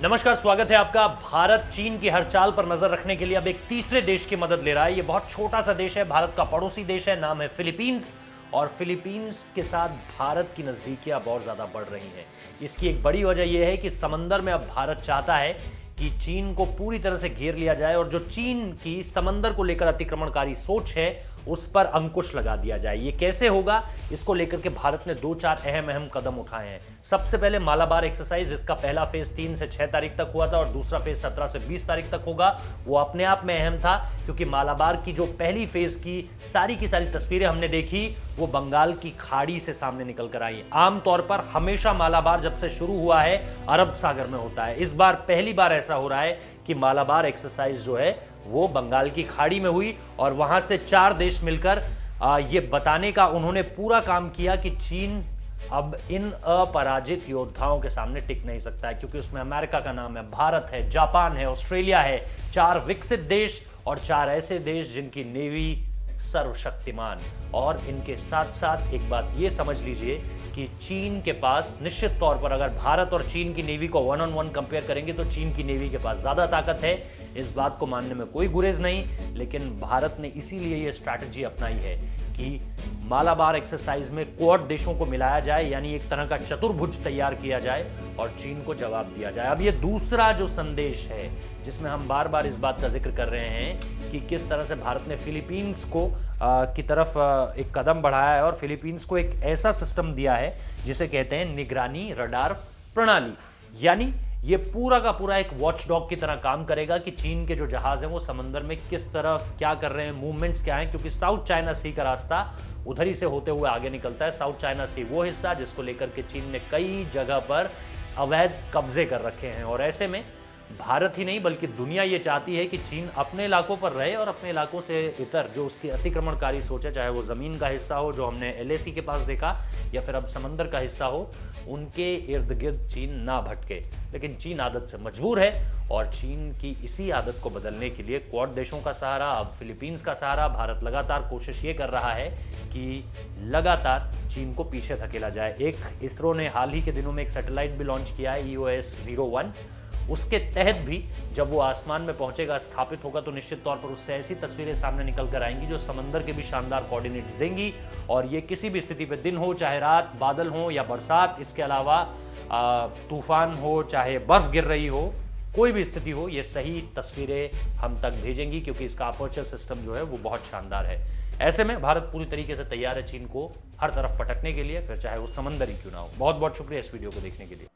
नमस्कार, स्वागत है आपका। भारत चीन की हर चाल पर नजर रखने के लिए अब एक तीसरे देश की मदद ले रहा है। ये बहुत छोटा सा देश है, भारत का पड़ोसी देश है, नाम है फिलीपींस। और फिलीपींस के साथ भारत की नजदीकियां बहुत ज्यादा बढ़ रही हैं। इसकी एक बड़ी वजह यह है कि समंदर में अब भारत चाहता है कि चीन को पूरी तरह से घेर लिया जाए और जो चीन की समंदर को लेकर अतिक्रमणकारी सोच है उस पर अंकुश लगा दिया जाए। ये कैसे होगा, इसको लेकर के भारत ने दो चार अहम कदम उठाए हैं। सबसे पहले मालाबार एक्सरसाइज, इसका पहला फेज 3 से 6 तारीख तक हुआ था और दूसरा फेज 17 से 20 तारीख तक होगा। वो अपने आप में अहम था क्योंकि मालाबार की जो पहली फेज की सारी तस्वीरें हमने देखी वो बंगाल की खाड़ी से सामने निकल कर आई। आमतौर पर हमेशा मालाबार जब से शुरू हुआ है अरब सागर में होता है। इस बार पहली बार ऐसा हो रहा है कि मालाबार एक्सरसाइज जो है वो बंगाल की खाड़ी में हुई और वहां से 4 देश मिलकर ये बताने का उन्होंने पूरा काम किया कि चीन अब इन अपराजित योद्धाओं के सामने टिक नहीं सकता है, क्योंकि उसमें अमेरिका का नाम है, भारत है, जापान है, ऑस्ट्रेलिया है, 4 विकसित देश और 4 ऐसे देश जिनकी नेवी सर्वशक्तिमान। और इनके साथ साथ एक बात ये समझ लीजिए कि चीन के पास निश्चित तौर पर अगर भारत और चीन की नेवी को 1 on 1 कंपेयर करेंगे तो चीन की नेवी के पास ज्यादा ताकत है। इस बात को मानने में कोई गुरेज नहीं, लेकिन भारत ने इसीलिए यह स्ट्रैटेजी अपनाई है कि मालाबार एक्सरसाइज में क्वाड देशों को मिलाया जाए, यानी एक तरह का चतुर्भुज तैयार किया जाए और चीन को जवाब दिया जाए। अब ये दूसरा जो संदेश है जिसमें हम बार बार इस बात का जिक्र कर रहे हैं कि किस तरह से भारत ने फिलीपींस को की तरफ एक कदम बढ़ाया है और फिलीपींस को एक ऐसा सिस्टम दिया है जिसे कहते हैं निगरानी रडार प्रणाली। यानी ये पूरा का पूरा एक वॉचडॉग की तरह काम करेगा कि चीन के जो जहाज हैं वो समंदर में किस तरफ क्या कर रहे हैं, मूवमेंट्स क्या हैं, क्योंकि साउथ चाइना सी का रास्ता उधर ही से होते हुए आगे निकलता है। साउथ चाइना सी वो हिस्सा जिसको लेकर के चीन ने कई जगह पर अवैध कब्जे कर रखे हैं और ऐसे में भारत ही नहीं बल्कि दुनिया ये चाहती है कि चीन अपने इलाकों पर रहे और अपने इलाकों से इतर जो उसकी अतिक्रमणकारी सोच है, चाहे वो ज़मीन का हिस्सा हो जो हमने LAC के पास देखा या फिर अब समंदर का हिस्सा हो, उनके इर्द गिर्द चीन ना भटके। लेकिन चीन आदत से मजबूर है और चीन की इसी आदत को बदलने के लिए क्वाड देशों का सहारा, अब फिलीपींस का सहारा, भारत लगातार कोशिश ये कर रहा है कि लगातार चीन को पीछे धकेला जाए। एक इसरो ने हाल ही के दिनों में एक सैटेलाइट भी लॉन्च किया है, EOS-01। उसके तहत भी जब वो आसमान में पहुंचेगा, स्थापित होगा, तो निश्चित तौर पर उससे ऐसी तस्वीरें सामने निकल कर आएंगी जो समंदर के भी शानदार कोऑर्डिनेट्स देंगी। और ये किसी भी स्थिति पे, दिन हो चाहे रात, बादल हो या बरसात, इसके अलावा तूफान हो चाहे बर्फ गिर रही हो, कोई भी स्थिति हो, ये सही तस्वीरें हम तक भेजेंगी क्योंकि इसका अपर्चर सिस्टम जो है वो बहुत शानदार है। ऐसे में भारत पूरी तरीके से तैयार है चीन को हर तरफ पटकने के लिए, फिर चाहे वो समंदर ही क्यों ना हो। बहुत बहुत शुक्रिया इस वीडियो को देखने के लिए।